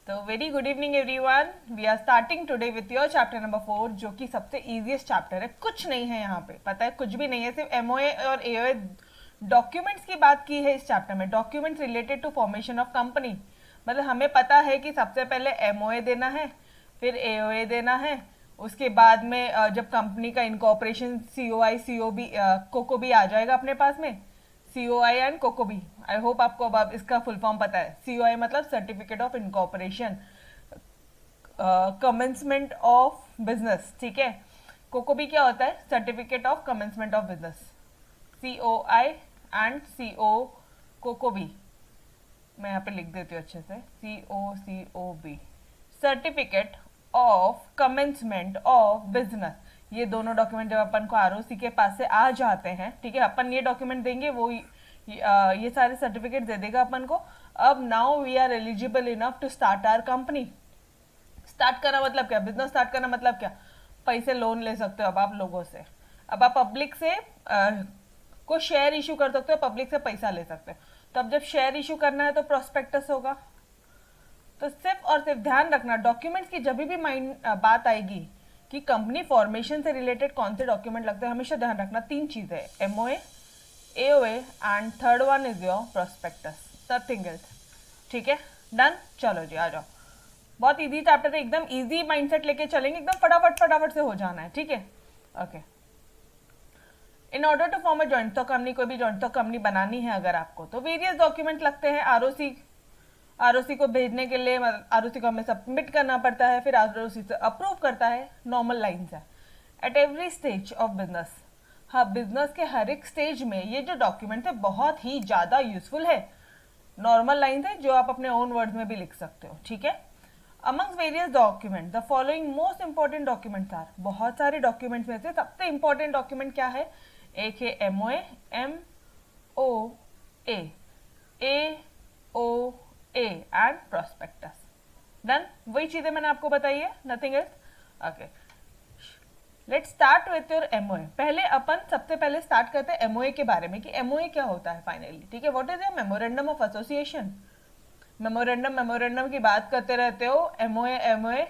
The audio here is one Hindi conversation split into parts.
तो very good evening everyone, we are starting today with your chapter number 4, जो कि सबसे इजीएस्ट चैप्टर है। कुछ नहीं है यहाँ पे, पता है, कुछ भी नहीं है, सिर्फ एमओए और एओए डॉक्यूमेंट्स की बात की है इस चैप्टर में। Documents related to formation of company, मतलब हमें पता है कि सबसे पहले एमओए देना है, फिर एओए देना है, उसके बाद में जब कंपनी का इनकॉर्पोरेशन सीओआई सीओबी कोकोबी आ जाएगा अपने पास में, COI and COCOB. I hope आपको अब इसका फुल फॉर्म पता है। सीओआई मतलब certificate of incorporation, commencement of business, ठीक है। कोकोबी क्या होता है? Certificate of commencement of business. COI and CO COCOB, मैं यहाँ पे लिख देती हूँ अच्छे से, COCOB, certificate of commencement of business. ये दोनों डॉक्यूमेंट जब अपन को आरओसी के पास से आ जाते हैं, ठीक है, अपन ये डॉक्यूमेंट देंगे, वो ये सारे सर्टिफिकेट दे देगा अपन को। अब now we are eligible enough to start our company. Start करना मतलब क्या? बिजनेस स्टार्ट करना मतलब क्या? पैसे लोन ले सकते हो अब आप लोगों से। अब आप पब्लिक से को शेयर इशू कर सकते हो, पब्लिक से पैसा ले सकते हो। तो अब जब शेयर इशू करना है तो प्रोस्पेक्टस होगा। तो सिर्फ और सिर्फ ध्यान रखना, डॉक्यूमेंट्स की जब भी बात आएगी कि कंपनी फॉर्मेशन से रिलेटेड कौन से डॉक्यूमेंट लगते हैं, हमेशा ध्यान रखना तीन चीजें, MOA, AOA and third one is your prospectus, nothing else. ठीक है, डन। चलो जी, आ जाओ। बहुत इजी चैप्टर है, एकदम इजी माइंडसेट लेके चलेंगे, एकदम फटाफट फटाफट से हो जाना है, ठीक है। Okay, in order to form a joint stock company, कोई भी जॉइंट स्टॉक कंपनी बनानी है अगर आपको, तो वेरियस डॉक्यूमेंट लगते हैं। आरओसी को भेजने के लिए आरओसी को हमें सबमिट करना पड़ता है, फिर आरओसी से अप्रूव करता है, नॉर्मल लाइन्स है। At every stage of business, हाँ, बिजनेस के हर एक स्टेज में ये जो डॉक्यूमेंट है बहुत ही ज्यादा यूजफुल है। नॉर्मल लाइन्स है जो आप अपने ओन वर्ड्स में भी लिख सकते हो, ठीक है। Amongst various document the following most important documents are, बहुत सारे डॉक्यूमेंट्स में से सबसे इंपॉर्टेंट डॉक्यूमेंट क्या है? एक है MOA, MOA, AOA and prospectus. Done, वही चीजें मैंने आपको बताई है, nothing else. Okay, let's start with your MOA. पहले अपन सबसे पहले स्टार्ट करते हैं एमओए के बारे में कि एमओए क्या होता है फाइनली, ठीक है। What is your memorandum of association? Memorandum की बात करते रहते हो, एमओए,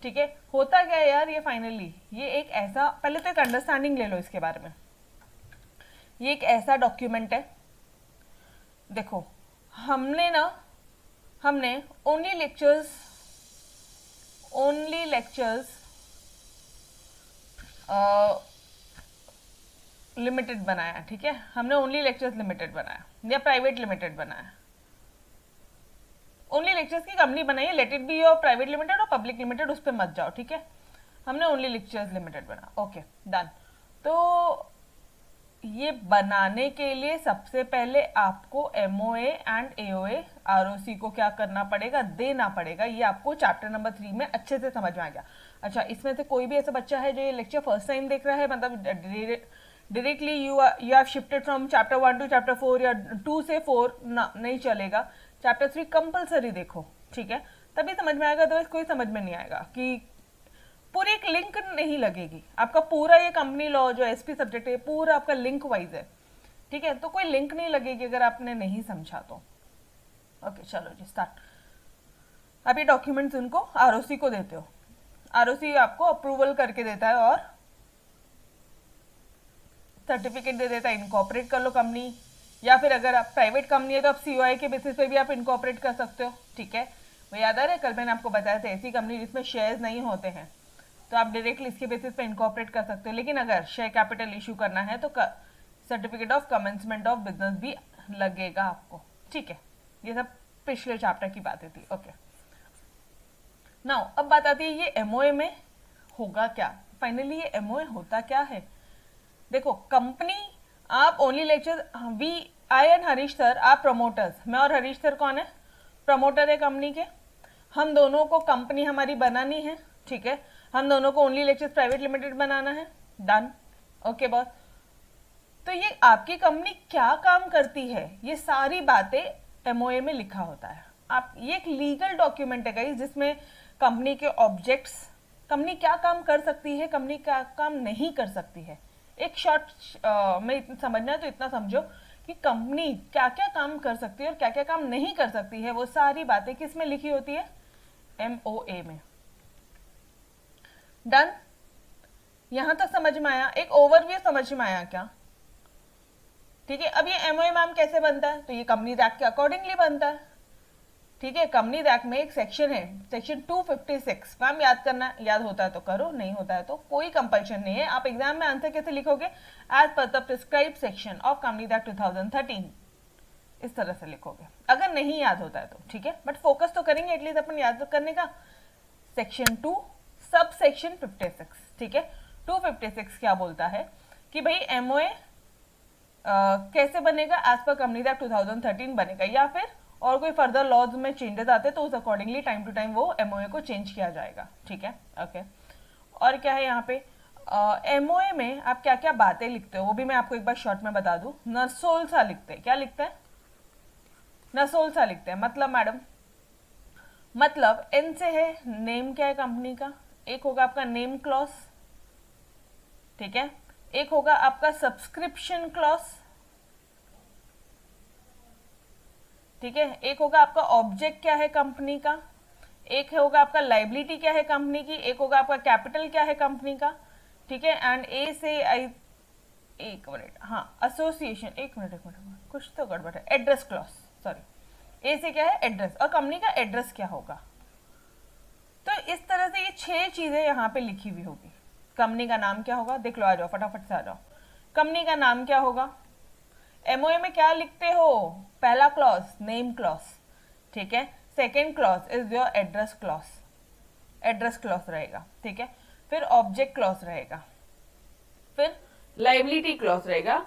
ठीक है। होता क्या है यार ये फाइनली? ये एक ऐसा, पहले तो एक अंडरस्टैंडिंग ले लो इसके बारे में। ये एक ऐसा डॉक्यूमेंट है, देखो, हमने ओनली लेक्चर्स लिमिटेड बनाया, ठीक है। हमने ओनली लेक्चर्स लिमिटेड बनाया या प्राइवेट लिमिटेड बनाया। ओनली लेक्चर्स की कंपनी बनाई है, let it be your private limited और पब्लिक लिमिटेड, उस पर मत जाओ, ठीक है। हमने ओनली लेक्चर्स लिमिटेड बना, ओके, डन। तो ये बनाने के लिए सबसे पहले आपको एमओए एंड एओए आरओसी को क्या करना पड़ेगा? देना पड़ेगा। ये आपको चैप्टर नंबर 3 में अच्छे से समझ में आ गया। अच्छा, इसमें से कोई भी ऐसा बच्चा है जो ये लेक्चर फर्स्ट टाइम देख रहा है, मतलब directly you have shifted from chapter 1 to chapter 4 या 2 से 4 ना, नहीं चलेगा। चैप्टर 3 कंपल्सरी देखो, ठीक है, तभी समझ में आएगा, अदरवाइज कोई समझ में नहीं आएगा। कि पूरी एक लिंक नहीं लगेगी, आपका पूरा ये कंपनी लॉ जो एसपी सब्जेक्ट है पूरा आपका लिंक वाइज है, ठीक है, तो कोई लिंक नहीं लगेगी अगर आपने नहीं समझा तो। ओके, चलो जी, स्टार्ट। आप ये डॉक्यूमेंट्स उनको आरओसी को देते हो, आरओसी आपको अप्रूवल करके देता है और सर्टिफिकेट दे देता है, इनकॉर्पोरेट कर लो कंपनी, या फिर अगर आप प्राइवेट कंपनी है तो आप सीओआई के बेसिस पे भी आप इनकॉर्पोरेट कर सकते हो, ठीक है। वो याद आ रहा है, कल मैंने आपको बताया था, ऐसी कंपनी जिसमें शेयर्स नहीं होते हैं तो आप डायरेक्टली इसके बेसिस पे इनकॉर्पोरेट कर सकते हो। लेकिन अगर शेयर कैपिटल इशू करना है तो certificate of commencement of business भी लगेगा आपको, ठीक है। ये सब पिछले चैप्टर की बातें थी, ओके। नाउ अब बात आती है ये एमओए में होगा क्या फाइनली? ये एमओए होता क्या है? देखो, कंपनी, आप only lecture, I and Harish sir आप प्रमोटर्स, मैं और हरीश सर कौन है? प्रमोटर है कंपनी के। हम दोनों को कंपनी हमारी बनानी है, ठीक है। हम दोनों को ओनली लेक्चर्स प्राइवेट लिमिटेड बनाना है, डन, ओके बॉस। तो ये आपकी कंपनी क्या काम करती है, ये सारी बातें एमओए में लिखा होता है। आप, ये एक लीगल डॉक्यूमेंट है गाइस, जिसमें कंपनी के ऑब्जेक्ट्स, कंपनी क्या काम कर सकती है, कंपनी क्या काम नहीं कर सकती है। एक शॉर्ट में समझना है तो इतना समझो कि कंपनी क्या क्या काम कर सकती है और क्या क्या काम नहीं कर सकती है, वो सारी बातें किस में लिखी होती है? MOA में। डन, यहां तक समझ में आया? एक ओवरव्यू समझ में आया क्या? ठीक है, अब ये MOA मैम कैसे बनता है? तो ये कंपनी एक्ट के अकॉर्डिंगली बनता है। ठीक है, कंपनी एक्ट में एक सेक्शन है, सेक्शन 256। मैम याद करना, याद होता है तो करो, नहीं होता है तो कोई कंपल्शन नहीं है। आप एग्जाम में आंसर कैसे लिखोगे? As per the prescribe section of company act 2013, इस तरह से लिखोगे, अगर नहीं याद होता है तो। ठीक है, बट फोकस तो करेंगे एटलीस्ट अपन याद करने का। Section 2 sub section 56। ठीक है, 256 क्या बोलता है कि भाई MOA कैसे बनेगा? एज पर कंपनी एक्ट 2013 बनेगा, या फिर और कोई फर्दर लॉज में चेंजेस आते हैं तो उस अकॉर्डिंगली टाइम टू टाइम वो MOA को चेंज किया जाएगा। ठीक है, ओके। और क्या है यहाँ पे MOA में आप क्या क्या बातें लिखते हो वो भी मैं आपको एक बार शॉर्ट में बता दूं। नसोल सा लिखते हैं। क्या लिखते हैं? नसोल सा लिखते हैं। मतलब मैडम, मतलब N से है, नेम क्या है कंपनी का, एक होगा आपका नेम क्लॉज, ठीक है, एक होगा आपका सब्सक्रिप्शन क्लॉज, ठीक है, एक होगा आपका ऑब्जेक्ट क्या है कंपनी का, एक होगा आपका लाइबिलिटी क्या है कंपनी की, एक होगा आपका कैपिटल क्या है कंपनी का। ठीक है, एंड ए से आई, एक मिनट, हाँ एसोसिएशन, एक मिनट कुछ तो गड़बड़ है, एड्रेस क्लॉज, सॉरी, ए से क्या है? एड्रेस, और कंपनी का एड्रेस क्या होगा। तो इस तरह से ये 6 चीजें यहाँ पे लिखी हुई होगी। कंपनी का नाम क्या होगा? देख लो, आ जाओ फटाफट से आ जाओ। कंपनी का नाम क्या होगा? MOA में क्या लिखते हो? पहला क्लॉज नेम क्लॉज, ठीक है। Second clause is your address clause, address clause रहेगा, ठीक है। फिर ऑब्जेक्ट क्लॉज रहेगा, फिर लाइबिलिटी क्लॉज रहेगा,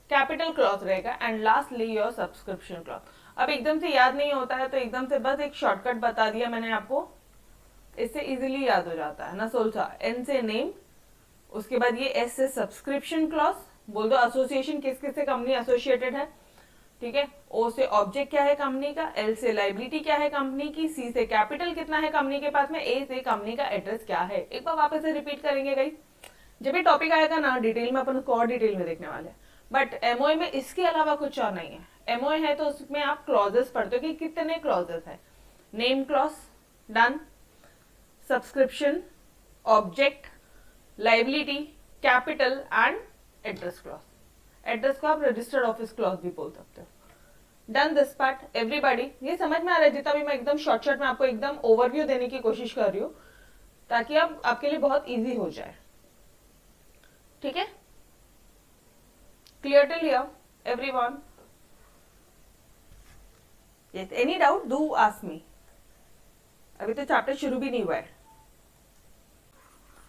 कैपिटल क्लॉज रहेगा, and lastly your subscription clause. अब एकदम से याद नहीं होता है तो एकदम से बस एक शॉर्टकट बता दिया मैंने आपको, इससे इजीली याद हो जाता है ना। सोल्सा N से नेम, उसके बाद ये S से सब्सक्रिप्शन क्लॉज, बोल दो एसोसिएशन किस किस से कंपनी एसोसिएटेड है, ठीक है। O से ऑब्जेक्ट क्या है कंपनी का, L से लाइबिलिटी क्या है कंपनी की, C से कैपिटल कितना है कंपनी के पास में, A से कंपनी का एड्रेस क्या है। एक बार वापस से रिपीट करेंगे गाइस, जब ये टॉपिक आएगा ना डिटेल में अपन उसको और डिटेल में देखने वाले हैं। बट MOA में इसके अलावा कुछ और नहीं है। MOA है तो उसमें आप क्लॉजेस पढ़ते हो कि कितने क्लॉजेस है। Name clause, done, subscription, object, liability, capital and address clause. Address को आप रजिस्टर्ड ऑफिस क्लॉज भी बोल सकते हो। डन दिस पार्ट एवरीबॉडी, ये समझ में आ रहा है? जितना भी मैं एकदम शॉर्ट में आपको एकदम ओवरव्यू देने की कोशिश कर रही हूँ ताकि आप आपके लिए बहुत इजी हो जाए, ठीक है। Clear till here everyone? Yes, any doubt do ask me. अभी तो चैप्टर शुरू भी नहीं हुआ है।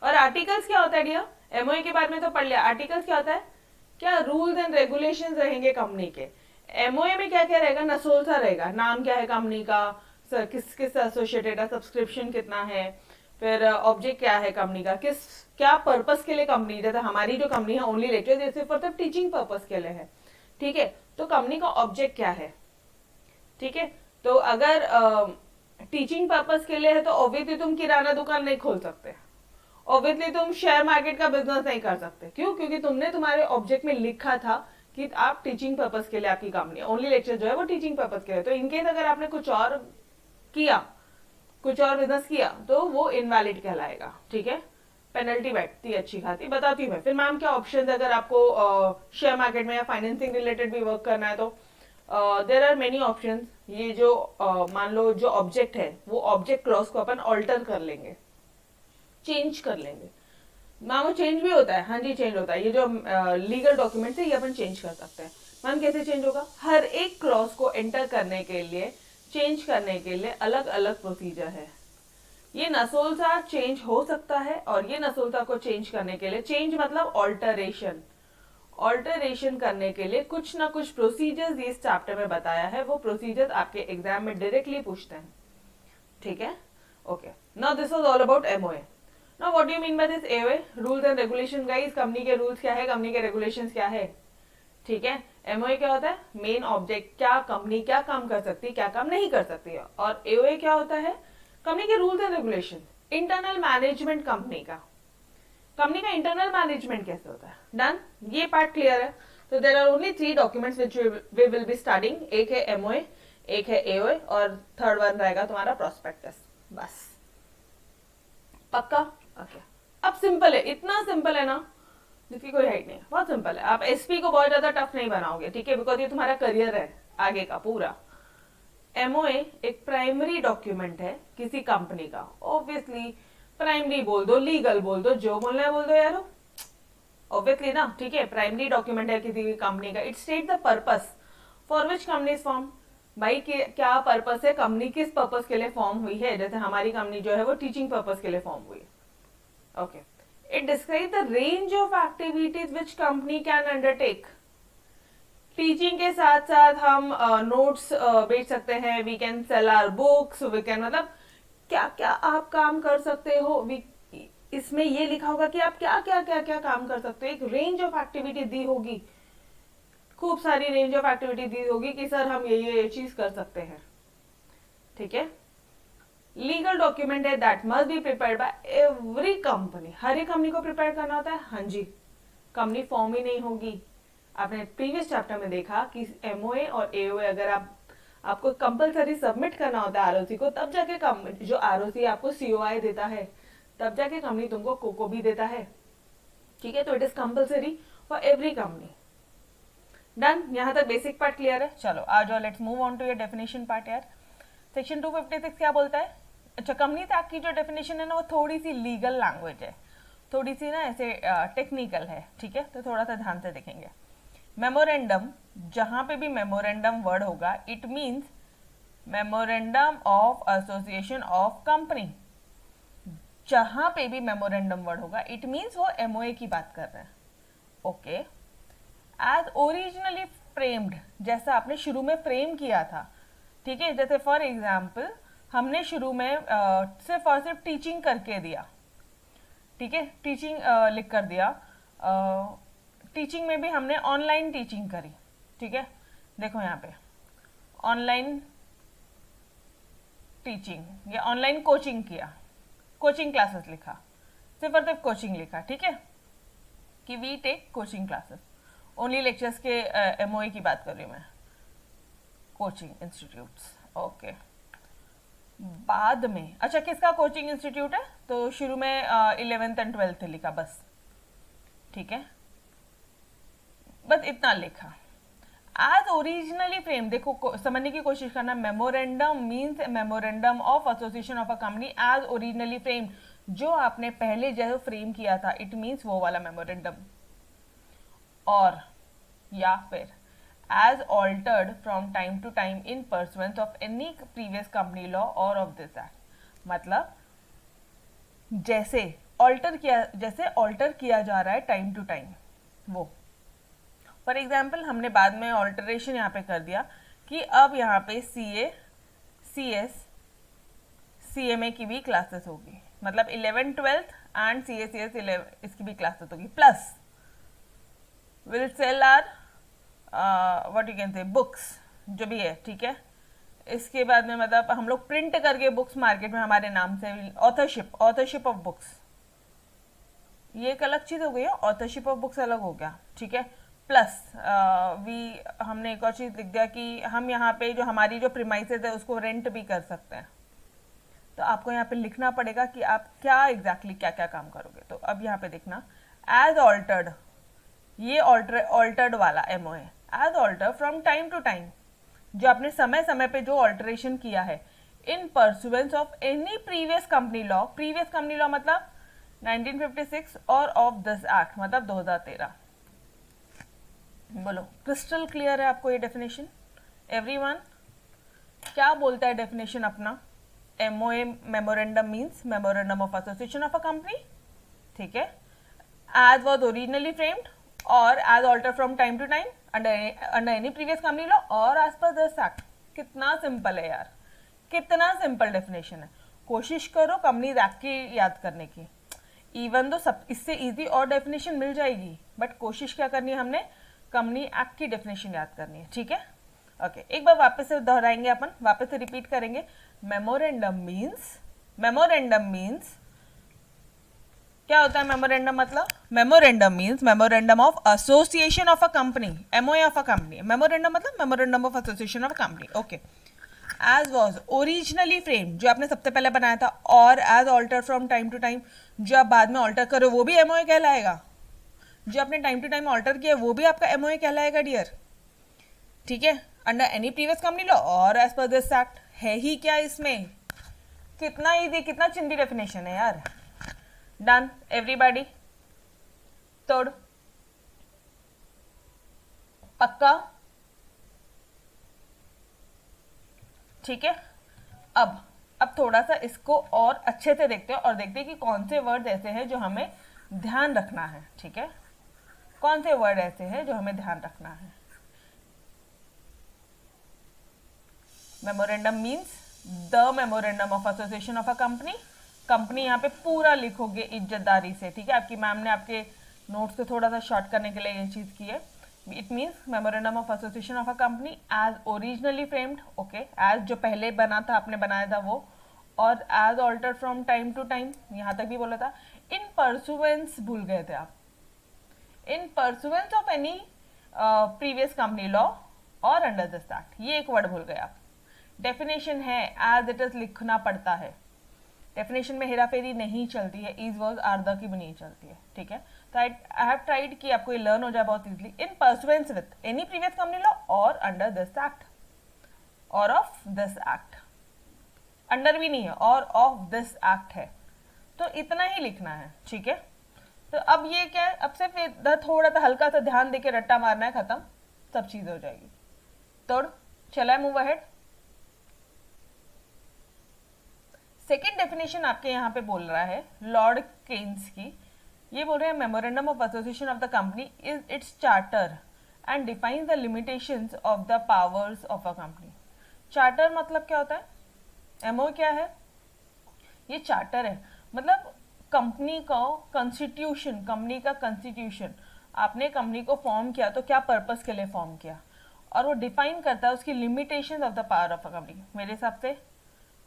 और आर्टिकल्स क्या होता है डियर? MOA के बारे में तो पढ़ लिया। आर्टिकल्स क्या होता है? क्या रूल्स एंड रेगुलेशन रहेंगे कंपनी के। MOA में क्या क्या रहेगा? नसोल सा रहेगा, नाम क्या है कंपनी का, किस किस एसोसिएटेड है, सब्सक्रिप्शन कितना है, फिर ऑब्जेक्ट क्या है कंपनी का, किस क्या पर्पस के लिए कंपनी, जैसे हमारी जो कंपनी है ओनली लेक्चर जैसे फॉर द टीचिंग पर्पस के लिए है, ठीक है। तो कंपनी का ऑब्जेक्ट क्या है, ठीक है। तो अगर टीचिंग पर्पस के लिए है तो ऑब्वियसली तुम किराना दुकान नहीं खोल सकते, ऑब्वियसली तुम शेयर मार्केट का बिजनेस नहीं कर सकते। क्यों? क्योंकि तुमने तुम्हारे ऑब्जेक्ट में लिखा था कि आप टीचिंग पर्पस के लिए आपकी कंपनी, ओनली लेक्चर जो है वो टीचिंग पर्पस के लिए। तो इनकेस अगर आपने कुछ और किया, कुछ और बिजनेस किया तो वो इनवैलिड कहलाएगा, ठीक है। पेनल्टी बैठती है अच्छी खासी, बताती हूँ मैं। फिर मैम क्या ऑप्शन, अगर आपको शेयर मार्केट में या फाइनेंसिंग रिलेटेड भी वर्क करना है तो देयर आर मेनी ऑप्शंस। ये जो मान लो जो ऑब्जेक्ट है वो ऑब्जेक्ट क्लॉज को अपन ऑल्टर कर लेंगे, चेंज कर लेंगे। मैम वो चेंज भी होता है, हाँ जी चेंज होता है। ये जो लीगल डॉक्यूमेंट है ये अपन चेंज कर सकते हैं। मैम कैसे चेंज होगा? हर एक क्लॉज को एंटर करने के लिए, चेंज करने के लिए अलग अलग प्रोसीजर है। ये नसोल्सा चेंज हो सकता है और ये नसोल्सा को चेंज करने के लिए, चेंज मतलब ऑल्टरेशन, ऑल्टरेशन करने के लिए कुछ ना कुछ प्रोसीजर्स इस चैप्टर में बताया है। वो प्रोसीजर्स आपके एग्जाम में डायरेक्टली पूछते हैं, ठीक है। Okay, now this was all about MOA। Now what do you mean by this MOA? Rules and regulation guys, company के रूल्स क्या है, कंपनी के रेगुलेशंस क्या है, ठीक है। MOA क्या होता है? मेन ऑब्जेक्ट, क्या कंपनी क्या काम कर सकती है, क्या काम नहीं कर सकती है। और AOA क्या होता है? कंपनी के rules and regulation, internal management company का, कंपनी का इंटरनल मैनेजमेंट कैसे होता है। डन, ये पार्ट क्लियर है। तो there are only 3 documents which we will be studying. एक है MOA, एक है AOA और थर्ड वन रहेगा तुम्हारा प्रोस्पेक्टस, बस। पक्का? ओके अब सिंपल है, इतना सिंपल है ना जिसकी कोई हाइट नहीं है, बहुत सिंपल है। आप एसपी को बहुत ज्यादा टफ नहीं बनाओगे, ठीक है, बिकॉज ये तुम्हारा करियर है आगे का पूरा। एमओए एक प्राइमरी डॉक्यूमेंट है किसी कंपनी का, ऑब्वियसली प्राइमरी बोल दो, लीगल बोल दो, जो बोलना है बोल दो यारो, ऑब्वियसली ना, ठीक है, प्राइमरी डॉक्यूमेंट है किसी कंपनी का। It state the purpose for which company is form. भाई क्या पर्पस है, कंपनी किस पर्पस के लिए फॉर्म हुई है, जैसे हमारी कंपनी जो है वो टीचिंग पर्पस के लिए फॉर्म हुई है। Okay, it describe the range of activities which company can undertake. Teaching के साथ साथ हम नोट्स बेच सकते हैं, we can sell our books, we can, मतलब क्या क्या आप काम कर सकते हो, इसमें ये लिखा होगा कि आप क्या क्या क्या क्या काम कर सकते हो। एक रेंज ऑफ एक्टिविटी दी होगी, खूब सारी रेंज ऑफ एक्टिविटी दी होगी कि सर हम ये चीज कर सकते हैं, ठीक है। लीगल डॉक्यूमेंट है that must be prepared by every company. हर एक कंपनी को प्रिपेयर करना होता है, हाँ जी, कंपनी फॉर्म ही नहीं होगी। आपने प्रीवियस चैप्टर में देखा कि एमओए और एओए अगर आपको कंपलसरी सबमिट करना होता है आरओसी को, तब जाके जो आरओसी आपको सीओआई देता है, तब जाके कंपनी तुमको कोको भी देता है, ठीक है। तो it is compulsory for every company. Done, यहाँ तक बेसिक पार्ट क्लियर है। चलो आ जाओ, let's move on to your definition part यार। सेक्शन 256 क्या बोलता है? अच्छा, कंपनीज एक्ट की जो डेफिनेशन है ना वो थोड़ी सी लीगल लैंग्वेज है, थोड़ी सी ना ऐसे टेक्निकल है, ठीक है, तो थोड़ा सा ध्यान से देखेंगे। मेमोरेंडम, जहां पे भी मेमोरेंडम वर्ड होगा it means memorandum of association of company. जहां पे भी मेमोरेंडम वर्ड होगा इट मीन्स वो एमओए की बात कर रहे हैं। ओके, एज ओरिजिनली फ्रेम्ड, जैसा आपने शुरू में फ्रेम किया था, ठीक है, जैसे फॉर एग्जाम्पल हमने शुरू में सिर्फ और सिर्फ टीचिंग करके दिया, ठीक है, टीचिंग लिख कर दिया। टीचिंग में भी हमने ऑनलाइन टीचिंग करी, ठीक है, देखो यहाँ पे ऑनलाइन टीचिंग या ऑनलाइन कोचिंग किया, कोचिंग क्लासेस लिखा, सिर्फ और सिर्फ कोचिंग लिखा, ठीक है, कि we take coaching classes, only lectures के एमओए की बात कर रही हूँ मैं, कोचिंग इंस्टीट्यूट्स। ओके, बाद में अच्छा किसका कोचिंग इंस्टीट्यूट है, तो शुरू में 11th एंड 12th लिखा बस, ठीक है, बस इतना लिखा। एज ओरिजिनली फ्रेम, देखो समझने की कोशिश करना, memorandum means memorandum of association of a company as originally frame, जो आपने पहले जो फ्रेम किया था इट मीन्स वो वाला मेमोरेंडम, और या फिर as altered from time to time in pursuance of any previous company law or of this act। मतलब जैसे ऑल्टर किया जा रहा है टाइम टू टाइम, वो फॉर एग्जाम्पल हमने बाद में ऑल्टरेशन यहाँ पे कर दिया कि अब यहाँ पे CA, CS, CMA की भी क्लासेस होगी, मतलब 11th 12th and CA CS 11 इसकी भी क्लासेस होगी, plus will sell or what you can say books, जो भी है, ठीक है। इसके बाद में मतलब हम लोग प्रिंट करके बुक्स मार्केट में हमारे नाम से, ऑथरशिप ऑफ बुक्स, ये एक अलग चीज हो गई है, ऑथरशिप ऑफ बुक्स अलग हो गया, ठीक है। प्लस हमने एक और चीज लिख दिया कि हम यहाँ पे जो हमारी जो प्रीमाइसेस है उसको रेंट भी कर सकते हैं, तो आपको यहाँ पे लिखना पड़ेगा कि आप क्या एग्जैक्टली क्या क्या काम करोगे। तो अब यहाँ पे देखना, एज ऑल्टर्ड, ये ऑल्टर्ड वाला MOA, as alter from time to time, जो आपने समय समय पे जो ऑल्टरेशन किया है, in pursuance of any previous company law, previous company law मतलब 1956 और ऑफ दिस एक्ट मतलब 2013। बोलो, क्रिस्टल क्लियर है आपको ये डेफिनेशन? एवरीवन, क्या बोलता है डेफिनेशन अपना? MOA memorandum means memorandum of association of a company, ठीक है, एज वॉज ओरिजिनली फ्रेम्ड और as alter from time to time under any previous company law और एज पर दिस एक्ट। कितना सिंपल है यार, कितना सिंपल डेफिनेशन है। कोशिश करो कंपनीज एक्ट की याद करने की, इवन तो सब इससे इजी और डेफिनेशन मिल जाएगी, बट कोशिश क्या करनी है हमने, कंपनी एक्ट की डेफिनेशन याद करनी है, ठीक है। ओके, एक बार वापस से दोहराएंगे अपन, वापस से रिपीट करेंगे। मेमोरेंडम मीन्स क्या होता है मेमोरेंडम? मतलब memorandum means memorandum of association of a company, MOA of a company. Memorandum मतलब memorandum of association of a company, okay. As was originally frame जो आपने सबसे पहले बनाया था, और as alter from time to time जो आप बाद में ऑल्टर करो वो भी एमओए कहलाएगा, जो आपने टाइम टू टाइम ऑल्टर किया वो भी आपका एमओए कहलाएगा डियर। ठीक है, under any previous company law और एज पर दिस एक्ट। है ही क्या इसमें, कितना इजी, कितना चिंदी डेफिनेशन है यार। डन एवरीबॉडी, तोड़, पक्का। ठीक है, अब थोड़ा सा इसको और अच्छे से देखते हैं और देखते हैं कि कौन से वर्ड ऐसे हैं जो हमें ध्यान रखना है। ठीक है, कौन से वर्ड ऐसे हैं जो हमें ध्यान रखना है। Memorandum means the memorandum of association of a company. Company यहाँ पे पूरा लिखोगे इज्जतदारी से। ठीक है, आपकी मैम ने आपके नोट्स को थोड़ा सा शॉर्ट करने के लिए ये चीज़ की है। It means memorandum of association of a company as originally framed, okay, as जो पहले बना था, आपने बनाया था वो, और as alter from time to time, यहाँ तक भी बोला था। इन परसुवेंस भूल गए थे आप, in pursuance of any previous company law और अंडर दिस एक्ट, ये एक वर्ड भूल गए आप। डेफिनेशन है एज इट इज लिखना पड़ता है, डेफिनेशन में हेराफेरी नहीं चलती है, is was are the key भी नहीं चलती है। ठीक है, तो आई हैव ट्राइड कि आपको ये लर्न हो जाए बहुत easily. In pursuance with any previous company law और अंडर दिस एक्ट, और ऑफ दिस एक्ट, अंडर भी नहीं है, और ऑफ दिस एक्ट है, तो इतना ही लिखना है। ठीक है, तो अब ये क्या है, अब सिर्फ इधर थोड़ा सा हल्का सा ध्यान देके रट्टा मारना है, खत्म, सब चीज हो जाएगी। तोड़, चला है, मूव अहेड। सेकेंड डेफिनेशन आपके यहाँ पे बोल रहा है लॉर्ड केन्स की, ये बोल रहे हैं memorandum of association of the company is it's charter and defines the limitations of the powers of a company. Charter मतलब क्या होता है, एमओ क्या है, ये चार्टर है, मतलब कंपनी का कॉन्स्टिट्यूशन, कंपनी का कॉन्स्टिट्यूशन, आपने कंपनी को फॉर्म किया तो क्या पर्पस के लिए फॉर्म किया, और वो डिफाइन करता है उसकी limitations of the power of a company. मेरे हिसाब से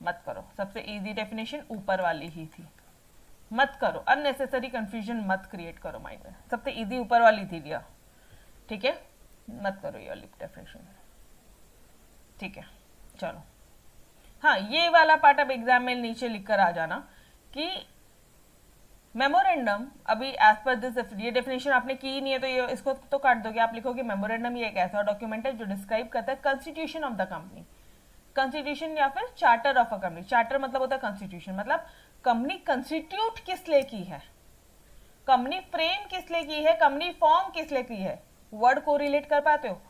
मत करो, सबसे इजी डेफिनेशन ऊपर वाली ही थी, मत करो, अननेसेसरी कंफ्यूजन मत क्रिएट करो माइंड में, सबसे इजी ऊपर वाली थी दिया। ठीक है, मत करो ये वाली डेफिनेशन। ठीक है, चलो, हाँ, ये वाला पार्ट अब एग्जाम में नीचे लिख कर आ जाना कि मेमोरेंडम, अभी एज पर दिस, ये डेफिनेशन आपने की नहीं है तो ये इसको तो काट दोगे, आप लिखोगे मेमोरेंडम ये एक ऐसा डॉक्यूमेंट है जो डिस्क्राइब करता है constitution of the company. Constitution या फिर charter of a company, charter मतलब होता है कॉन्स्टिट्यूशन, मतलब कंपनी कंस्टिट्यूट किस लिए की है, कंपनी फ्रेम किस लिए की है, कंपनी फॉर्म किस लिए की है। वर्ड को रिलेट कर पाते हो,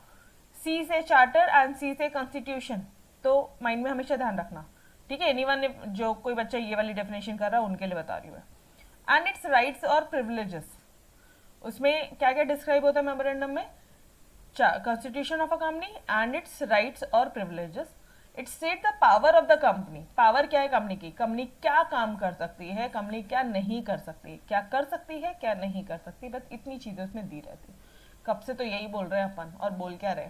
सी से चार्टर एंड सी से कॉन्स्टिट्यूशन, तो माइंड में हमेशा ध्यान रखना। ठीक है, एनीवन जो कोई बच्चा ये वाली डेफिनेशन कर रहा है उनके लिए बता रही हूँ मैं। एंड इट्स राइट्स और प्रिविलेजेस, उसमें क्या क्या डिस्क्राइब होता है मेमोरेंडम में, constitution of a company and its rights और privileges. It state the power of the company, power क्या है कंपनी की, कंपनी क्या काम कर सकती है, कंपनी क्या नहीं कर सकती, क्या कर सकती है क्या नहीं कर सकती, बस इतनी चीजें उसमें दी रहती। कब से तो यही बोल रहे हैं अपन, और बोल क्या रहे।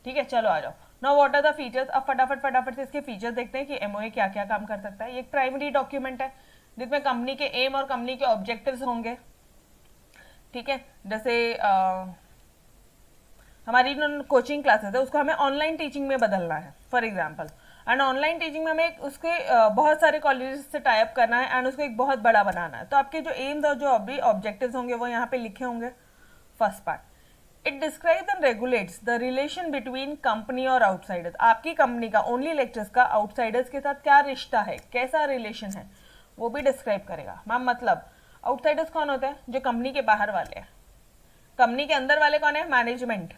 ठीक है, चलो आ जाओ। Now what are the features, अब फटाफट से इसके फीचर्स देखते हैं कि एमओए क्या क्या काम कर सकता है। ये एक प्राइमरी डॉक्यूमेंट है जिसमें कंपनी के एम और कंपनी के ऑब्जेक्टिव्स होंगे। ठीक है, जैसे हमारी कोचिंग क्लासेस है उसको हमें ऑनलाइन टीचिंग में बदलना है for example, and online teaching में हमें उसके बहुत सारे कॉलेजेस से टाइप करना है एंड उसको एक बहुत बड़ा बनाना है। तो आपके जो एम्स और जो ऑब्जेक्टिव्स होंगे वो यहाँ पे लिखे होंगे। First part, it describes and regulates the relation between company और आउटसाइडर्स। आपकी कंपनी का, ओनली लेक्चर्स का आउटसाइडर्स के साथ क्या रिश्ता है, कैसा रिलेशन है, वो भी डिस्क्राइब करेगा। मैम मतलब आउटसाइडर्स कौन होते हैं, जो कंपनी के बाहर वाले हैं। कंपनी के अंदर वाले कौन है, management,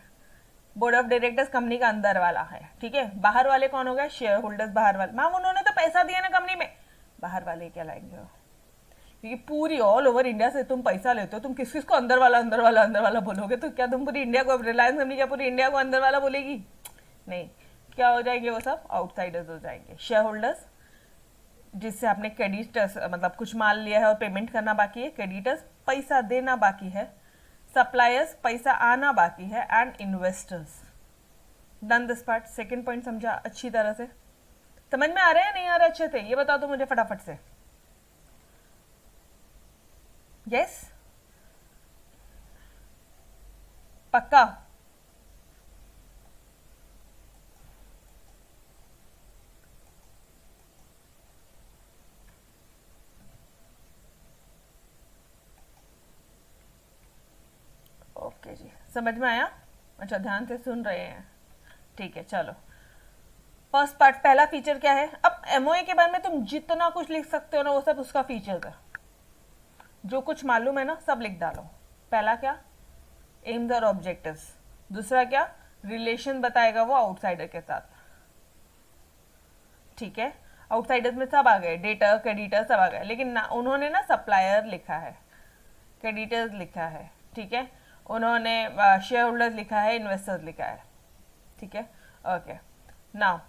board of directors company का अंदर वाला है। ठीक है, बाहर वाले कौन हो गए, शेयर होल्डर्स बाहर वाले। मैम उन्होंने तो पैसा दिया ना कंपनी में, बाहर वाले क्या लाएंगे, क्योंकि पूरी ऑल ओवर इंडिया से तुम पैसा लेते हो, तुम किस किस को अंदर वाला बोलोगे, तो क्या तुम पूरी इंडिया को, रिलायंस कंपनी क्या पूरी इंडिया को अंदर वाला बोलेगी, नहीं। क्या हो जाएंगे वो सब, आउटसाइडर्स हो जाएंगे। शेयर होल्डर्स, जिससे आपने क्रेडिटर्स, मतलब कुछ माल लिया है और पेमेंट करना बाकी है, क्रेडिटर्स पैसा देना बाकी है, सप्लायर्स पैसा आना बाकी है, and investors. Done this part. Second point समझा अच्छी तरह से, समझ में आ रहा है नहीं आ रहा अच्छे से, ये बताओ तो मुझे फटाफट से। यस, पक्का। समझ में आया? अच्छा, ध्यान से सुन रहे हैं, ठीक है। चलो, फर्स्ट पार्ट, पहला फीचर क्या है? अब एमओए के बारे में तुम जितना कुछ लिख सकते हो ना, वो सब उसका फीचर है। जो कुछ मालूम है ना, सब लिख डालो। पहला क्या? एम्स और ऑब्जेक्टिव्स। दूसरा क्या? रिलेशन बताएगा वो आउटसाइडर के साथ, ठीक है। आउटसाइडर्स में सब आ गए, डेटर, क्रेडिटर सब आ गए, लेकिन ना उन्होंने ना सप्लायर लिखा है, क्रेडिटर्स लिखा है, ठीक है। उन्होंने शेयर होल्डर्स लिखा है, इन्वेस्टर्स लिखा है, ठीक है। Okay, now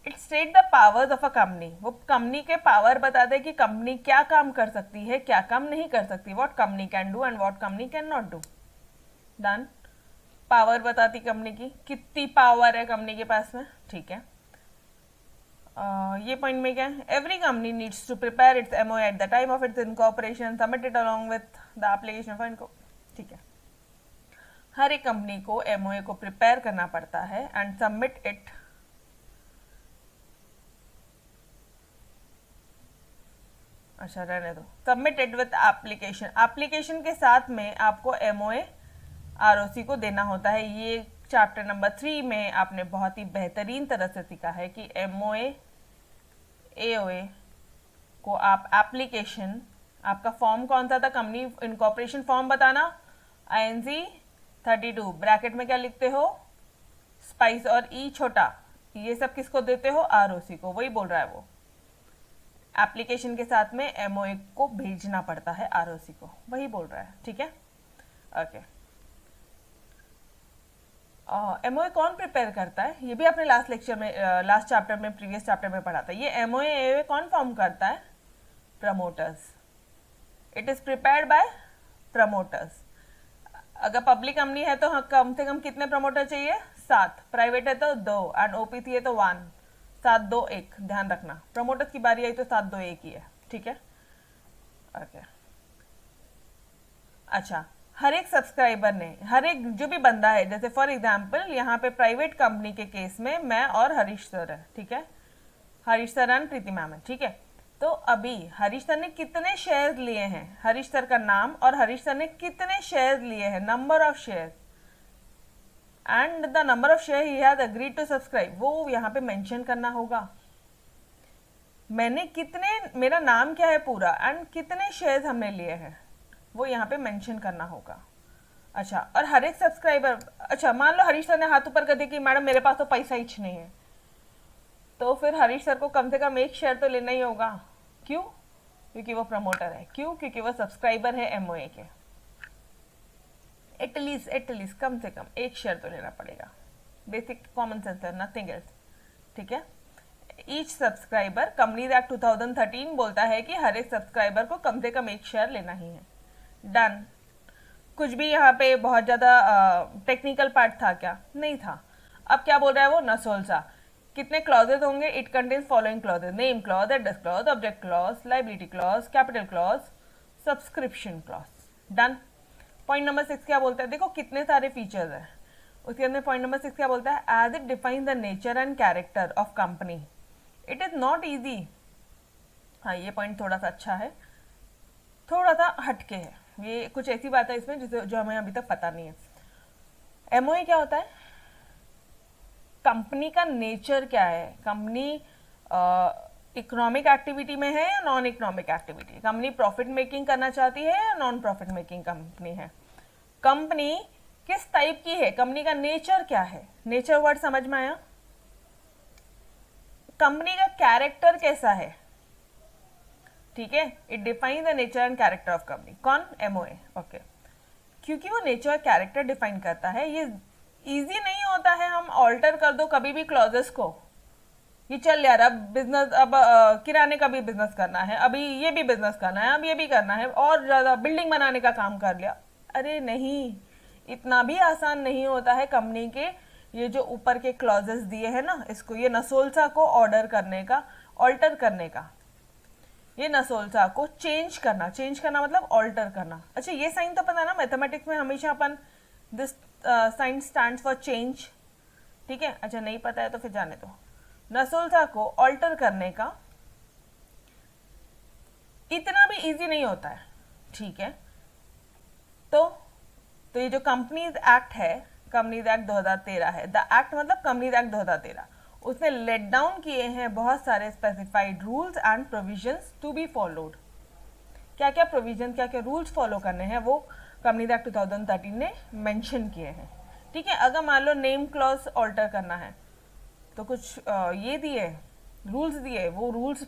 it state the powers of a company. वो कंपनी के पावर बताते हैं कि कंपनी क्या काम कर सकती है, क्या काम नहीं कर सकती, what company can do and what company can not do. Done. Power बताती कंपनी की, कितनी पावर है कंपनी के पास में, ठीक है। ये पॉइंट में क्या है? Every company needs to prepare its MOA at the time of its incorporation, submit it along with the application for इनको, ठीक है। हर एक कंपनी को एमओए को प्रिपेयर करना पड़ता है एंड सबमिट इट, अच्छा रहने दो, submit it with application. Application के साथ में आपको एमओए आरओसी को देना होता है। ये चैप्टर नंबर 3 में आपने बहुत ही बेहतरीन तरह से सीखा है कि एमओए एओए को आप एप्लीकेशन, आपका फॉर्म कौन सा था? कंपनी इनकॉर्पोरेशन फॉर्म बताना, INC 32 ब्रैकेट में क्या लिखते हो? स्पाइस और ई छोटा, ये सब किसको देते हो? आरओसी को। वही बोल रहा है वो, एप्लीकेशन के साथ में एमओए को भेजना पड़ता है आरओसी को, वही बोल रहा है, ठीक है। ओके, एमओए कौन प्रिपेयर करता है? ये भी आपने लास्ट लेक्चर में, लास्ट चैप्टर में, प्रीवियस चैप्टर में पढ़ा था। ये एमओए कौन फॉर्म करता है? Promoters. It is prepared by promoters. अगर पब्लिक कंपनी है तो कम से कम कितने प्रमोटर चाहिए? 7। प्राइवेट है तो 2 एंड ओपीसी है तो 1। 7 2 1, ध्यान रखना। प्रमोटर्स की बारी आई तो 7 2 1 ही है, ठीक है। ओके, अच्छा, हर एक सब्सक्राइबर ने, हर एक जो भी बंदा है, जैसे फॉर एग्जांपल यहाँ पे प्राइवेट कंपनी के केस में मैं और हरीश सर है, ठीक है। Harish sir and Preeti ma'am है, ठीक है। तो अभी हरीश सर ने कितने शेयर्स लिए हैं? हरीश सर का नाम और हरीश सर ने कितने शेयर्स लिए हैं, number of shares and the number of share he has agreed to subscribe, वो यहाँ पे मेंशन करना होगा। मैंने कितने, मेरा नाम क्या है पूरा एंड कितने शेयर्स हमने लिए हैं, वो यहाँ पे मेंशन करना होगा। अच्छा, और हर एक सब्सक्राइबर, अच्छा मान लो हरीश सर ने हाथ ऊपर कर दिया कि मैडम मेरे पास तो पैसा ही नहीं है, तो फिर हरीश सर को कम से कम 1 शेयर तो लेना ही होगा। क्यों? क्योंकि वो प्रमोटर है। क्यों? क्योंकि वो सब्सक्राइबर है एमओए के। एटलीस्ट कम से कम 1 शेयर तो लेना पड़ेगा। बेसिक कॉमन सेंस है, नथिंग एल्स, ठीक है। ईच सब्सक्राइबर, कंपनीज एक्ट 2013 बोलता है कि हर एक सब्सक्राइबर को कम से कम 1 शेयर लेना ही है। डन। कुछ भी यहाँ पे बहुत ज़्यादा टेक्निकल पार्ट था क्या? नहीं था। अब क्या बोल रहा है वो? नसोल्सा। कितने क्लॉजेज होंगे? It contains following clauses: name clause, address clause, object clause, liability clause, capital clause, subscription clause. Done. Point number 6 क्या बोलता है? देखो कितने सारे फीचर्स हैं उसके अंदर। पॉइंट नंबर 6 क्या बोलता है? As it define the nature and character of company, it is not easy. हाँ, ये पॉइंट थोड़ा सा अच्छा है, थोड़ा सा हटके है। ये कुछ ऐसी बात है इसमें जिसे जो हमें अभी तक पता नहीं है। एमओए क्या होता है? कंपनी का नेचर क्या है? कंपनी इकोनॉमिक एक्टिविटी में है या non economic activity? Company profit making करना चाहती है या नॉन प्रॉफिट मेकिंग कंपनी है? कंपनी किस टाइप की है? कंपनी का नेचर क्या है? नेचर वर्ड समझ में आया? कंपनी का कैरेक्टर कैसा है? ठीक है, it define the nature and character of company. कौन? एमओए। ओके, क्योंकि वो नेचर कैरेक्टर डिफाइन करता है। ये इजी नहीं होता है हम ऑल्टर कर दो कभी भी क्लॉजेस को। ये चल यार, अब बिजनेस, अब किराने का भी बिजनेस करना है, अभी ये भी बिजनेस करना है, अब ये भी करना है, और ज्यादा बिल्डिंग बनाने का काम कर लिया। अरे नहीं, इतना भी आसान नहीं होता है कंपनी के ये जो ऊपर के क्लॉजेस दिए हैं ना, इसको, ये नसोल्सा को ऑर्डर करने का, ऑल्टर करने का, ये नसोल्सा को चेंज करना मतलब ऑल्टर करना। अच्छा, ये साइन तो पता है ना, मैथमेटिक्स में हमेशा अपन this sign stands for change, ठीक है। अच्छा, नहीं पता है तो फिर जाने दो। नसोल्सा को ऑल्टर करने का इतना भी इजी नहीं होता है, ठीक है। तो तो ये जो कंपनीज एक्ट है, कंपनीज एक्ट 2013 है, द एक्ट मतलब कंपनीज एक्ट 2013, उसने लेट डाउन किए हैं बहुत सारे specified rules and provisions to be followed. क्या क्या प्रोविजन, क्या क्या रूल्स फॉलो करने हैं वो कंपनीज एक्ट 2013 ने मेंशन किए हैं। ठीक है, अगर मान लो नेम क्लॉज ऑल्टर करना है तो कुछ ये दिए रूल्स दिए, वो रूल्स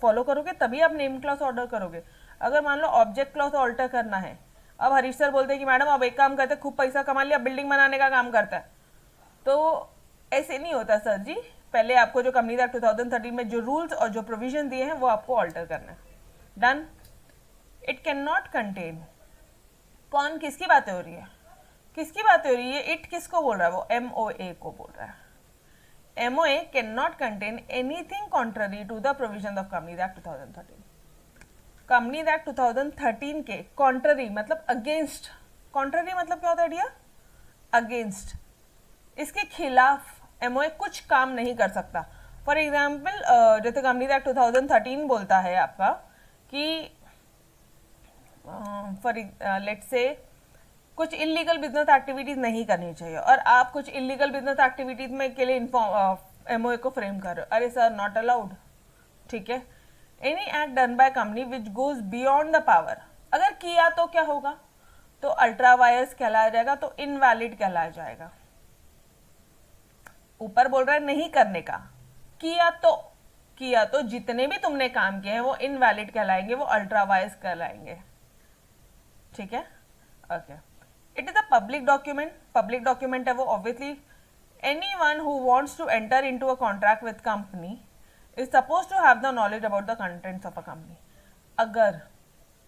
फॉलो करोगे तभी आप नेम क्लॉज ऑर्डर करोगे। अगर मान लो ऑब्जेक्ट क्लॉज ऑल्टर करना है, अब हरीश सर बोलते हैं कि मैडम अब एक काम करते, खूब पैसा कमा लिया, बिल्डिंग बनाने का काम करता है, तो ऐसे नहीं होता सर जी। पहले आपको जो कंपनी एक्ट 2013 में जो रूल्स और जो प्रोविजन दिए हैं वो आपको ऑल्टर करना है। Done. It can not contain, कौन किसकी बातें हो रही है, किसकी बातें हो रही है, इट किसको बोल रहा है, वो MOA को बोल रहा है। MOA can not contain anything contrary to the provision of companies act 2013। Companies act 2013 के कॉन्ट्ररी मतलब अगेंस्ट, कॉन्ट्ररी मतलब क्या होता है डियर, अगेंस्ट, इसके खिलाफ MOA कुछ काम नहीं कर सकता। फॉर एग्जाम्पल जैसे कंपनीज एक्ट 2013 बोलता है आपका कि फॉर लेट्स से कुछ इलीगल बिजनेस एक्टिविटीज नहीं करनी चाहिए, और आप कुछ इलीगल बिजनेस एक्टिविटीज में के लिए MOA को फ्रेम कर रहे हो, अरे सर नॉट अलाउड। ठीक है, any act done by company which goes beyond the power, अगर किया तो क्या होगा, तो अल्ट्रा वायर्स कहलाया जाएगा, तो इनवैलिड कहलाया जाएगा। ऊपर बोल रहा है नहीं करने का, किया तो जितने भी तुमने काम किए हैं वो इनवैलिड कहलाएंगे, वो अल्ट्रा वायर्स कहलाएंगे। ठीक है, okay. It is a public document, public document है वो obviously. anyone who wants to enter into a contract with company is supposed to have the knowledge about the contents of a company। अगर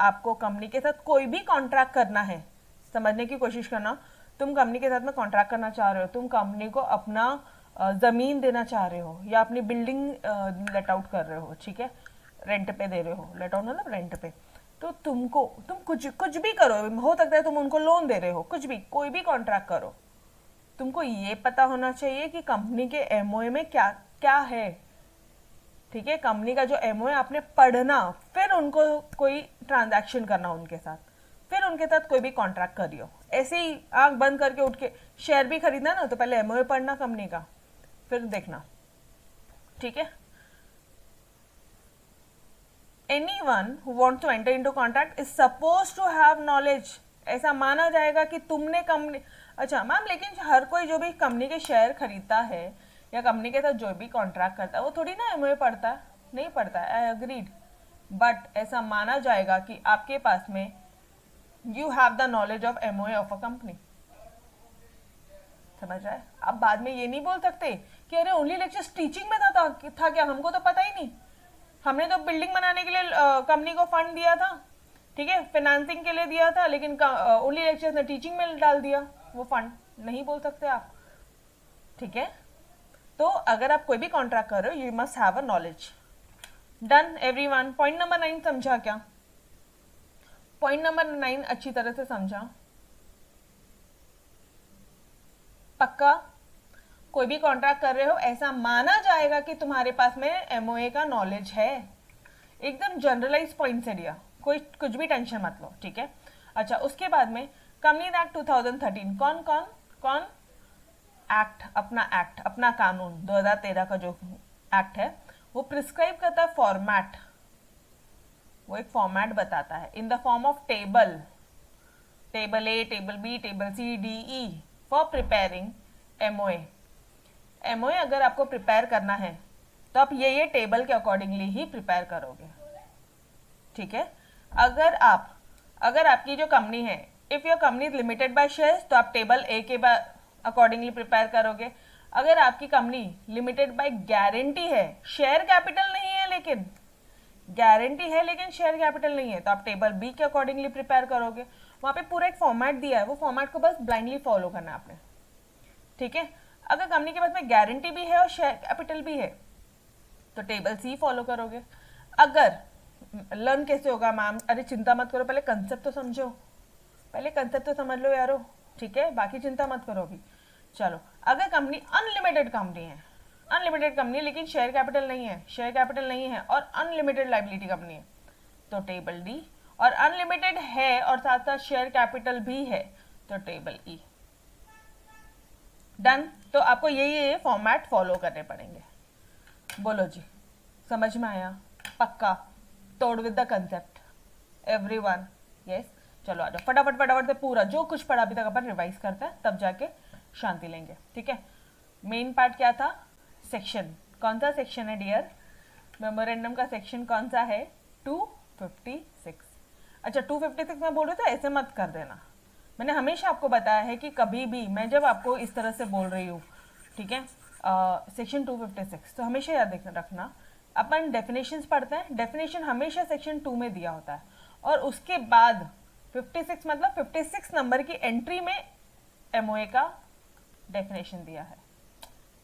आपको कंपनी के साथ कोई भी कॉन्ट्रैक्ट करना है, समझने की कोशिश करना, तुम कंपनी के साथ में कॉन्ट्रैक्ट करना चाह रहे हो, तुम कंपनी को अपना जमीन देना चाह रहे हो या अपनी बिल्डिंग लेट आउट कर रहे हो, ठीक है, रेंट पे दे रहे हो, लेट आउट मतलब रेंट पे, तो तुम कुछ भी करो, हो सकता है तुम उनको लोन दे रहे हो, कुछ भी, कोई भी कॉन्ट्रैक्ट करो, तुमको ये पता होना चाहिए कि कंपनी के MOA में क्या क्या है। ठीक है, कंपनी का जो MOA आपने पढ़ना, फिर उनको कोई ट्रांजैक्शन करना उनके साथ, फिर उनके साथ कोई भी कॉन्ट्रैक्ट करियो। ऐसे ही आंख बंद करके उठ के शेयर भी खरीदना ना, तो पहले MOA पढ़ना कंपनी का, फिर देखना। ठीक है, anyone who wants to enter into contract is supposed to have knowledge, ऐसा माना जाएगा कि तुमने कंपनी, अच्छा मैम लेकिन हर कोई जो भी कंपनी के शेयर खरीदता है या कंपनी के साथ जो भी कॉन्ट्रैक्ट करता है वो थोड़ी ना MOA पढ़ता है, नहीं पढ़ता है, आई अग्रीड, बट ऐसा माना जाएगा कि आपके पास में you have the knowledge of MOA of a company. समझ रहा है? आप बाद में ये नहीं बोल सकते कि अरे ओनली लेक्चर टीचिंग में था क्या, हमको तो पता ही नहीं, हमने तो बिल्डिंग बनाने के लिए कंपनी को फंड दिया था, ठीक है, फाइनेंसिंग के लिए दिया था, लेकिन ओनली लेक्चर्स ने टीचिंग में डाल दिया वो फंड, नहीं बोल सकते आप। ठीक है, तो अगर आप कोई भी कॉन्ट्रैक्ट कर रहे हो, you must have a knowledge. Done everyone. Point number 9 समझा क्या? पॉइंट नंबर 9 अच्छी तरह से समझा? पक्का? कोई भी कॉन्ट्रैक्ट कर रहे हो, ऐसा माना जाएगा कि तुम्हारे पास में MOA का नॉलेज है। एकदम जनरलाइज पॉइंट से दिया, कोई कुछ भी टेंशन मत लो। ठीक है, अच्छा उसके बाद में कंपनीज एक्ट 2013, कौन कौन कौन एक्ट, अपना कानून 2013 का जो एक्ट है वो प्रिस्क्राइब करता है फॉर्मेट, वो एक फॉर्मेट बताता है in the form of table, table A, table B, table C, D, E for preparing MOA। MOA अगर आपको प्रिपेयर करना है तो आप ये टेबल के अकॉर्डिंगली ही प्रिपेयर करोगे। ठीक है, अगर आपकी जो कंपनी है, if your company is limited by shares, तो आप टेबल A के अकॉर्डिंगली प्रिपेयर करोगे। अगर आपकी कंपनी लिमिटेड बाय गारंटी है, शेयर कैपिटल नहीं है लेकिन गारंटी है लेकिन शेयर कैपिटल नहीं है, तो आप टेबल B के अकॉर्डिंगली प्रिपेयर करोगे। वहां पे पूरा एक फॉर्मेट दिया है, वो फॉर्मेट को बस ब्लाइंडली फॉलो करना है आपने। ठीक है, अगर कंपनी के पास में गारंटी भी है और शेयर कैपिटल भी है तो टेबल C फॉलो करोगे। अगर लर्न कैसे होगा मैम, अरे चिंता मत करो, पहले कंसेप्ट तो समझो, पहले कंसेप्ट तो समझ लो यारो। ठीक है, बाकी चिंता मत करो अभी। चलो, अगर कंपनी अनलिमिटेड कंपनी है, अनलिमिटेड कंपनी लेकिन शेयर कैपिटल नहीं है और अनलिमिटेड लाइबिलिटी कंपनी है, तो टेबल D, और अनलिमिटेड है और साथ साथ शेयर कैपिटल भी है तो टेबल ई। डन। तो आपको ये फॉर्मेट फॉलो करने पड़ेंगे। बोलो जी, समझ में आया? पक्का? तोड़ with the concept everyone? Yes. चलो आ जाओ फटाफट फटाफट से पूरा जो कुछ पढ़ा अभी तक अपन रिवाइज करते हैं, तब जाके शांति लेंगे। ठीक है। मेन पार्ट क्या था? सेक्शन। कौन सा सेक्शन है डियर? मेमोरेंडम का सेक्शन कौन सा है? 256। अच्छा 256 में बोल रही तो ऐसे मत कर देना। मैंने हमेशा आपको बताया है कि कभी भी मैं जब आपको इस तरह से बोल रही हूँ, ठीक है, सेक्शन 256, तो हमेशा याद रखना अपन डेफिनेशंस पढ़ते हैं, डेफिनेशन हमेशा सेक्शन 2 में दिया होता है, और उसके बाद 56 मतलब 56 नंबर की एंट्री में एमओए का डेफिनेशन दिया है।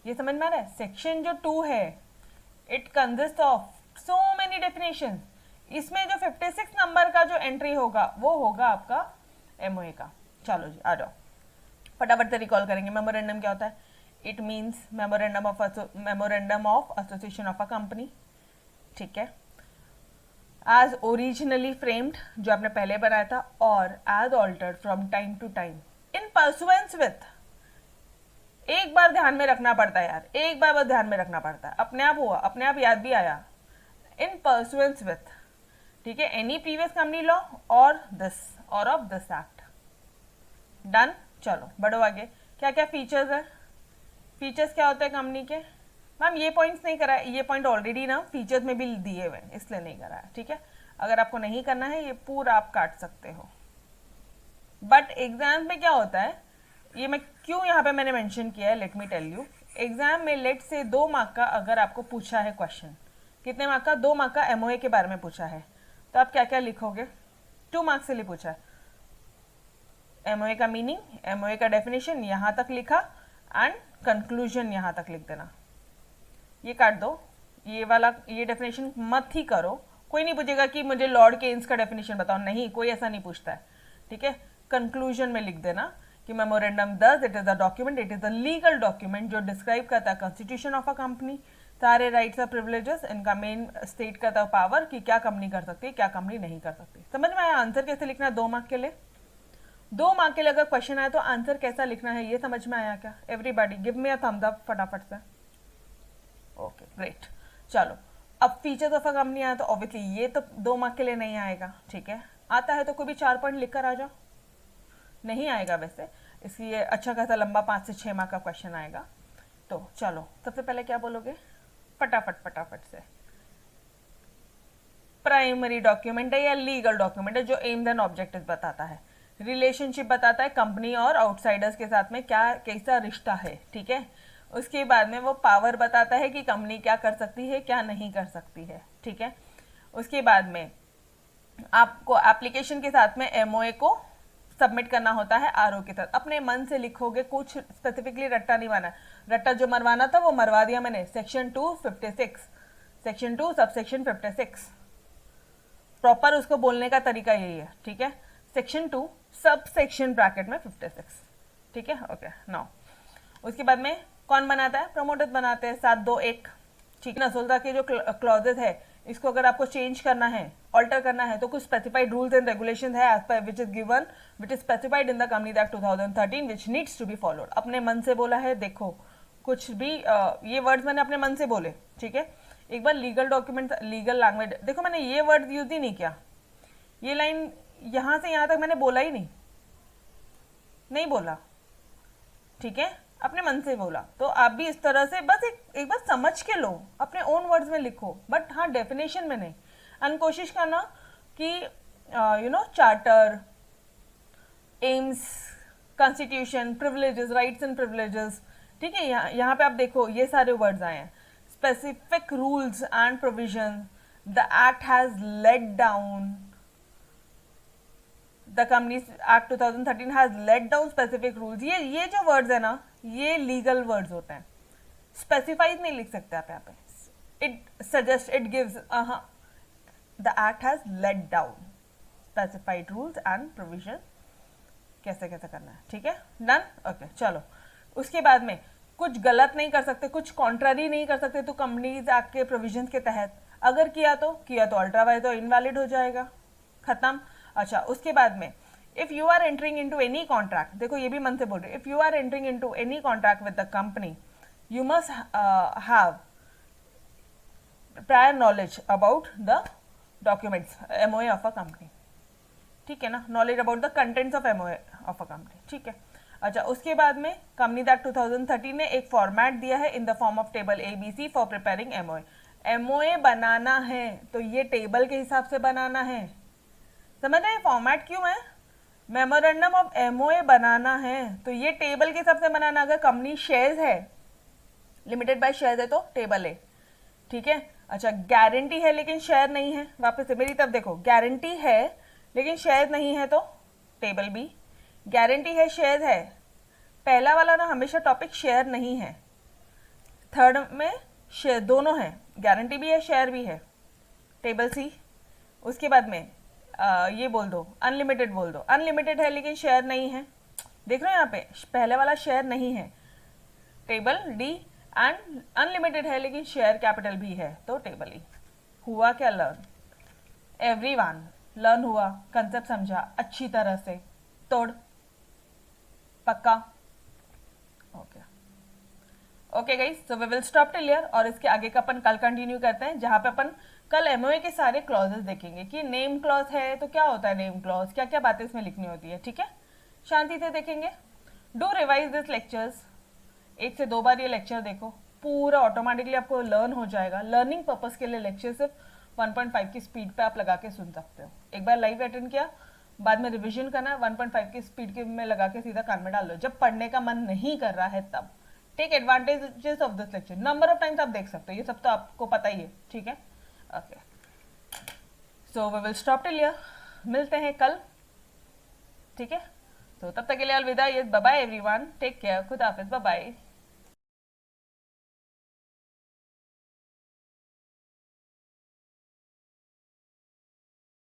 ये समझ में आ रहा है? सेक्शन जो 2 है it consist of so many definition. इसमें जो 56 नंबर का जो एंट्री होगा वो होगा आपका एमओए का। चलो जी आ जाओ फटाफट से रिकॉल करेंगे। मेमोरेंडम क्या होता है? It means memorandum of association of a company. ठीक है। एज ओरिजिनली फ्रेम्ड, जो आपने पहले बनाया था, और as altered from time to time in pursuance with. एक बार ध्यान में रखना पड़ता है यार, एक बार बस ध्यान में रखना पड़ता है, अपने आप हुआ, अपने आप याद भी आया। इन परसुएंस विथ, ठीक है, एनी प्रीवियस कंपनी लॉ और दिस और ऑफ दिस एक्ट। डन। चलो बढ़ो आगे। क्या क्या फीचर्स है? फीचर्स क्या होते हैं कंपनी के? मैम ये पॉइंट्स नहीं करा है, ये पॉइंट ऑलरेडी ना फीचर्स में भी दिए हुए हैं, इसलिए नहीं करा है। ठीक है। अगर आपको नहीं करना है ये पूरा आप काट सकते हो। बट एग्जाम में क्या होता है, ये मैं क्यों यहाँ पे मैंने मेंशन किया है, let me tell you. Exam में लेट से 2 मार्क का अगर आपको पूछा है क्वेश्चन, कितने मार्क का? 2 मार्क का एमओए के बारे में पूछा है, तो आप क्या क्या लिखोगे? 2 मार्क्स से लिए पूछा है। एमओए का मीनिंग, एमओए का डेफिनेशन यहाँ तक लिखा, एंड कंक्लूजन यहाँ तक लिख देना। ये काट दो, ये वाला ये डेफिनेशन मत ही करो। कोई नहीं पूछेगा कि मुझे लॉर्ड केन्स का डेफिनेशन बताओ, नहीं, कोई ऐसा नहीं पूछता है। ठीक है। कंक्लूजन में लिख देना कि मेमोरेंडम दस, it is a document, it is a legal document जो डिस्क्राइब करता है कॉन्स्टिट्यूशन ऑफ अ कंपनी, सारे राइट्स और प्रिविलेजेस, इनका मेन स्टेट करता है पावर कि क्या कंपनी कर सकती है, क्या कंपनी नहीं कर सकती। समझ में आया? आंसर कैसे लिखना है 2 मार्क के लिए? 2 मार्क के लिए अगर क्वेश्चन आया तो आंसर कैसा लिखना है, ये समझ में आया क्या? Everybody give me a thumbs up फटाफट से। Okay great. चलो अब फीचर्स ऑफ अ कंपनी आया तो ऑब्वियसली ये तो 2 मार्क के लिए नहीं आएगा। ठीक है। आता है तो कोई भी 4 पॉइंट लिखकर आ जाओ। नहीं आएगा वैसे, इसलिए अच्छा खासा लंबा 5 से 6 मार्क का क्वेश्चन आएगा। तो चलो सबसे पहले क्या बोलोगे? फटाफट फटाफट से। प्राइमरी डॉक्यूमेंट है या लीगल डॉक्यूमेंट है जो एम्स एंड ऑब्जेक्टिव्स बताता है, रिलेशनशिप बताता है कंपनी और आउटसाइडर्स के साथ में क्या कैसा रिश्ता है। ठीक है। उसके बाद में वो पावर बताता है कि कंपनी क्या कर सकती है, क्या नहीं कर सकती है। ठीक है। उसके बाद में आपको एप्लीकेशन के साथ में एमओए को सबमिट करना होता है आरओ के साथ। अपने मन से लिखोगे, कुछ स्पेसिफिकली रट्टा नहीं माना। रट्टा जो मरवाना था वो मरवा दिया मैंने। सेक्शन 256, सेक्शन 2 सबसेक्शन 56, प्रॉपर उसको बोलने का तरीका यही है। ठीक है। सेक्शन 2 सब सेक्शन ब्रैकेट में 56। ठीक है। ओके नाउ उसके बाद में कौन बनाता है? प्रमोटर्स बनाते हैं 721। ठीक है। नसुल्ता के जो क्लॉजेज है इसको अगर आपको चेंज करना है, ऑल्टर करना है, तो कुछ स्पेसिफाइड रूल्स एंड रेगुलेशंस है as per which is given, which is specified in the company act 2013 which needs to be followed. अपने मन से बोला है, देखो कुछ भी ये वर्ड्स मैंने अपने मन से बोले। ठीक है। एक बार लीगल डॉक्यूमेंट, लीगल लैंग्वेज, देखो मैंने ये वर्ड यूज ही नहीं किया। ये लाइन यहां से यहां तक मैंने बोला ही नहीं बोला। ठीक है। अपने मन से बोला। तो आप भी इस तरह से बस एक बार समझ के लो, अपने ओन वर्ड्स में लिखो, बट हाँ डेफिनेशन में नहीं। एंड कोशिश करना कि you know charter, AIIMS, constitution, privileges, rights and privileges. ठीक है। यहाँ पे आप देखो ये सारे वर्ड्स आए हैं। Specific rules and provision, the act has let down, the companies act 2013 has let down specific rules. ये जो वर्ड्स है ना, ये लीगल वर्ड्स होते हैं। स्पेसिफाइड नहीं लिख सकते आप यहाँ पे। It suggest, it gives, the act has let down specified rules and provision, कैसे कैसे करना है। ठीक है। डन। ओके चलो उसके बाद में कुछ गलत नहीं कर सकते, कुछ कॉन्ट्रारी नहीं कर सकते तो कंपनीज एक्ट के प्रोविजन के तहत। अगर किया तो अल्ट्रा वाइज तो इनवैलिड हो जाएगा, खत्म। अच्छा उसके बाद में if you are entering into any contract, देखो ये भी मन से बोल रहे, if you are entering into any contract with the company you must have prior knowledge about the documents MOA of a company, ठीक है ना, knowledge about the contents of MOA of a company, ठीक है। अच्छा, उसके बाद में कंपनी दैट 2013 ने एक फॉर्मेट दिया है in the form of table ABC for preparing MOA. MOA बनाना है तो ये टेबल के हिसाब से बनाना है, समझ रहे फॉर्मेट क्यों है, मेमोरेंडम ऑफ एमओए बनाना है तो ये टेबल के हिसाब से बनाना। अगर कंपनी शेयर्स है, लिमिटेड बाय शेयर्स है तो टेबल है, ठीक है। अच्छा, गारंटी है लेकिन शेयर नहीं है, वापस से मेरी तरफ देखो, गारंटी है लेकिन शेयर नहीं है तो टेबल बी, गारंटी है शेयर है, पहला वाला ना हमेशा टॉपिक शेयर नहीं है, थर्ड में शेयर दोनों है, गारंटी भी है शेयर भी है, टेबल सी। उसके बाद में ये बोल दो अनलिमिटेड बोल दो, अनलिमिटेड है लेकिन शेयर नहीं है, देख रहे हो यहाँ पे पहले वाला शेयर नहीं है, टेबल डी, एंड अनलिमिटेड है लेकिन शेयर कैपिटल भी है तो टेबल ई। हुआ क्या लर्न, एवरीवन लर्न हुआ, कंसेप्ट समझा अच्छी तरह से, तोड़ पक्का, okay okay guys, so we will stop till here और इसके आगे का अपन कल कंटिन्यू करते हैं, जहां पे अपन कल एमओए के सारे क्लॉजेस देखेंगे कि नेम क्लॉज है तो क्या होता है नेम क्लॉज, क्या क्या बातें इसमें लिखनी होती है, ठीक है। शांति से देखेंगे, डू रिवाइज दिस लेक्चर्स, 1 से 2 बार ये लेक्चर देखो, पूरा ऑटोमेटिकली आपको लर्न हो जाएगा। लर्निंग पर्पस के लिए लेक्चर सिर्फ 1.5 की स्पीड पे आप लगा के सुन सकते हो, एक बार लाइव अटेंड किया, बाद में रिवीजन करना है 1.5 की स्पीड के में लगा के सीधा कान में डाल लो, जब पढ़ने का मन नहीं कर रहा है तब। Take advantages of this lecture, number of times आप देख सकते हो, ये सब तो आपको पता ही है, ठीक है। Okay, so we will stop till here, मिलते हैं कल, ठीक है। तो तब तक के लिए अलविदा, bye bye everyone, take care, खुदा हाफिज, बाय बाय।